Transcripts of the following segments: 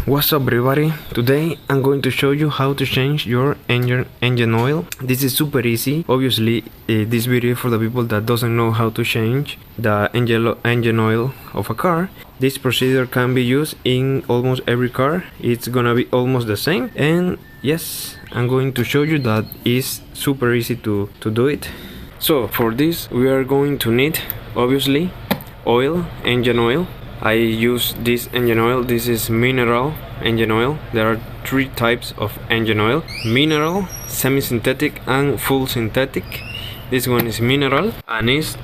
What's up everybody? Today I'm going to show you how to change your engine oil. This is super easy. Obviously this video for the people that doesn't know how to change the engine oil of a car. This procedure can be used in almost every car. It's gonna be almost the same, and yes, I'm going to show you that it's super easy to do it. So for this we are going to need obviously oil, engine oil. I use this engine oil. This is mineral engine oil. There are three types of engine oil: mineral, semi-synthetic, and full synthetic. This one is mineral and is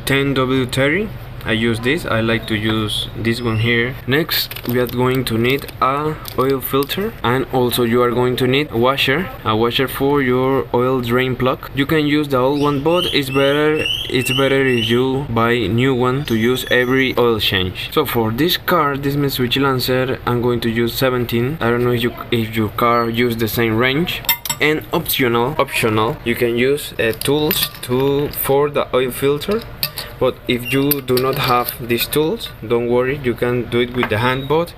10W30. I use this. I like to use this one here. Next we are going to need a oil filter, and also you are going to need a washer for your oil drain plug. You can use the old one, but it's better if you buy a new one to use every oil change. So for this car, this Mitsubishi Lancer, I'm going to use 17. I don't know if your car use the same range. And optional you can use tools for the oil filter. But if you do not have these tools, don't worry, you can do it with the hand. But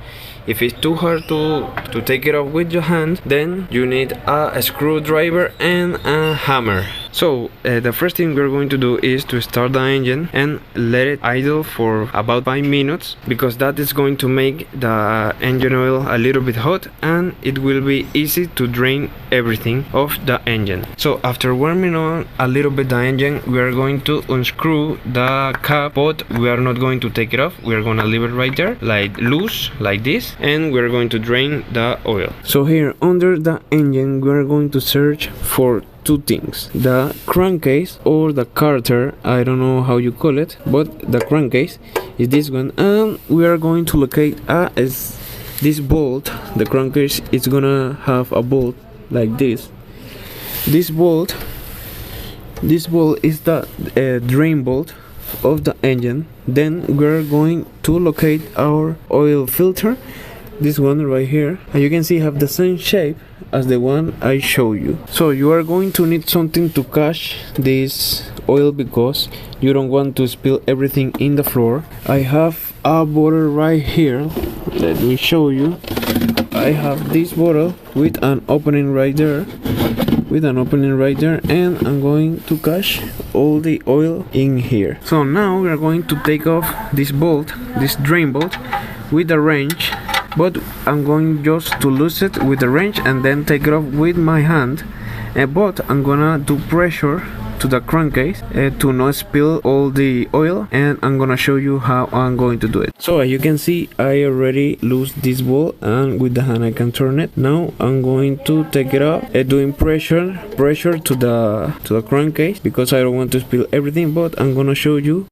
if it's too hard to take it off with your hand, then you need a screwdriver and a hammer. So the first thing we're going to do is to start the engine and let it idle for about 5 minutes, because that is going to make the engine oil a little bit hot, and it will be easy to drain everything off the engine. So after warming on a little bit the engine, we are going to unscrew the cap, but we are not going to take it off. We are going to leave it right there, like loose, like this, and we're going to drain the oil. So here under the engine we are going to search for two things: the crankcase or the carter. I don't know how you call it, but the crankcase is this one, and we are going to locate this bolt. The crankcase is gonna have a bolt like this. This bolt is the drain bolt of the engine. Then we're going to locate our oil filter, this one right here, and you can see have the same shape as the one I show you. So you are going to need something to catch this oil, because you don't want to spill everything in the floor. I have a bottle right here. Let me show you. I have this bottle with an opening right there, and I'm going to catch all the oil in here. So now we are going to take off this bolt, this drain bolt, with the wrench. But I'm going just to loose it with the wrench and then take it off with my hand. But I'm gonna do pressure to the crankcase to not spill all the oil, and I'm gonna show you how I'm going to do it. So as you can see, I already loosed this bolt, and with the hand I can turn it. Now I'm going to take it off, doing pressure to the crankcase, because I don't want to spill everything, but I'm gonna show you.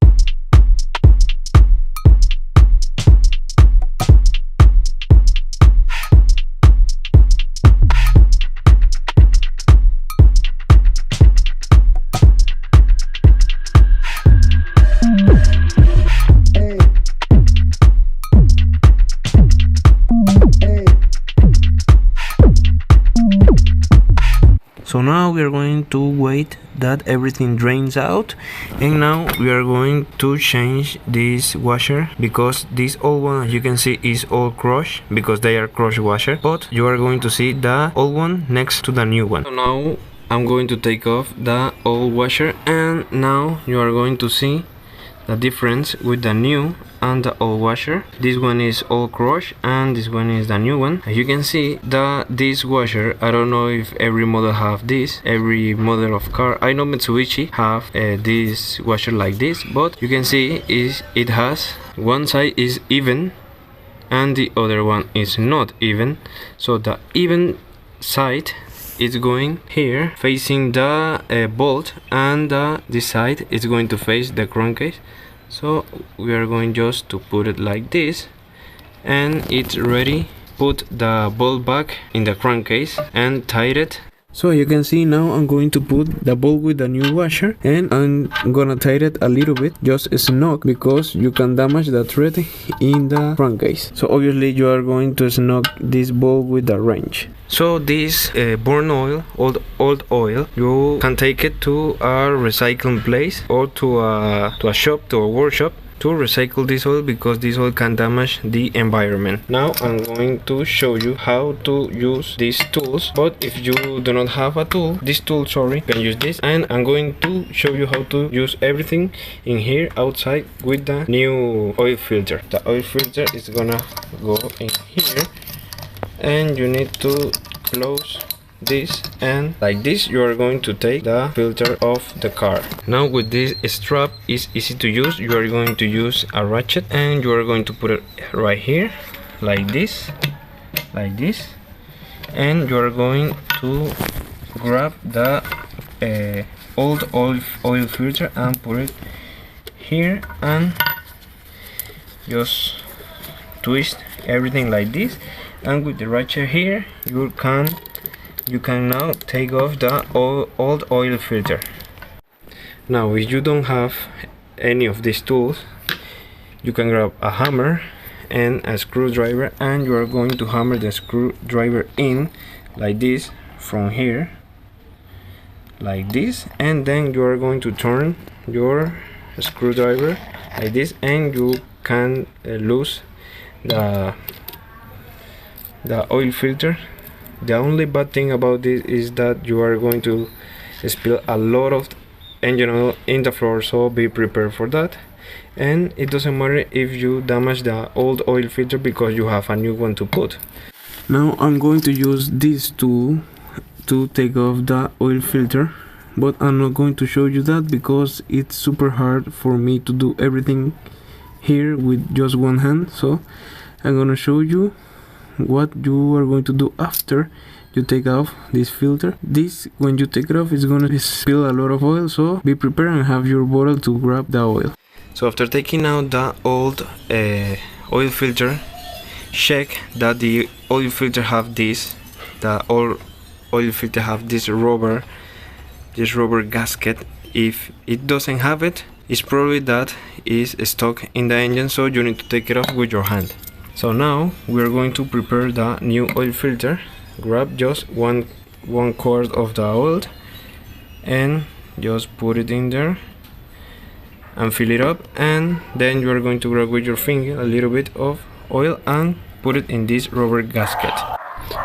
So now we are going to wait that everything drains out, and now we are going to change this washer, because this old one, as you can see, is all crushed, because they are crushed washer. But you are going to see the old one next to the new one. So now I'm going to take off the old washer, and now you are going to see the difference with the new and the old washer. This one is all crushed, and this one is the new one. As you can see, this washer, I don't know if every model have this, every model of car. I know Mitsubishi have this washer like this, but you can see it has one side is even and the other one is not even. So the even side is going here facing the bolt, and this side is going to face the crankcase. So we are going just to put it like this, and it's ready. Put the bolt back in the crankcase and tighten it. So you can see now I'm going to put the bolt with the new washer, and I'm gonna tighten it a little bit, just snug, because you can damage the thread in the crankcase. So obviously you are going to snug this bolt with the wrench. So this burn oil, old oil, you can take it to a recycling place or to a shop, to a workshop, to recycle this oil, because this oil can damage the environment. Now I'm going to show you how to use these tools, but if you do not have a tool, you can use this. And I'm going to show you how to use everything in here outside with the new oil filter. The oil filter is gonna go in here, and you need to close this, and like this you are going to take the filter off the car. Now with this strap is easy to use. You are going to use a ratchet, and you are going to put it right here like this, and you are going to grab the old oil filter and put it here, and just twist everything like this. And with the ratchet here you can now take off the old oil filter. Now if you don't have any of these tools, you can grab a hammer and a screwdriver, and you are going to hammer the screwdriver in like this from here, like this, and then you are going to turn your screwdriver like this, and you can lose the oil filter. The only bad thing about this is that you are going to spill a lot of engine oil in the floor, so be prepared for that. And it doesn't matter if you damage the old oil filter, because you have a new one to put. Now I'm going to use this tool to take off the oil filter, but I'm not going to show you that because it's super hard for me to do everything here with just one hand. So I'm gonna show you what you are going to do after you take off this filter. This, when you take it off, is going to spill a lot of oil, so be prepared and have your bottle to grab the oil. So after taking out the old oil filter, check that the oil filter have this, rubber gasket. If it doesn't have it, it's probably that is stuck in the engine, so you need to take it off with your hand. So now we are going to prepare the new oil filter. Grab just one quart of the oil and just put it in there and fill it up, and then you are going to grab with your finger a little bit of oil and put it in this rubber gasket.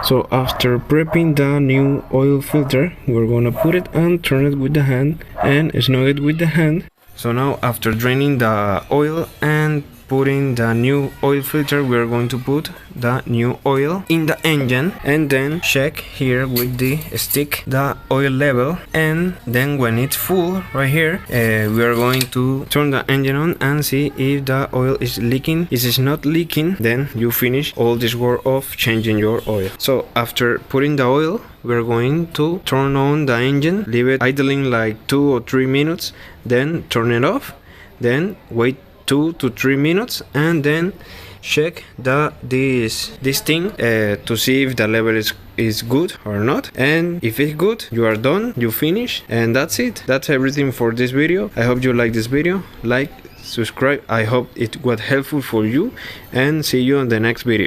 So after prepping the new oil filter, we're gonna put it and turn it with the hand and snug it with the hand. So now after draining the oil and putting the new oil filter, we are going to put the new oil in the engine, and then check here with the stick the oil level, and then when it's full right here, we are going to turn the engine on and see if the oil is leaking. If it's not leaking, then you finish all this work of changing your oil. So after putting the oil, we're going to turn on the engine, leave it idling like 2 or 3 minutes, then turn it off, then wait 2 to 3 minutes, and then check this thing to see if the level is good or not. And if it's good, you are done, you finish, and that's it. That's everything for this video. I hope you like this video. Like, subscribe. I hope it was helpful for you, and see you on the next video.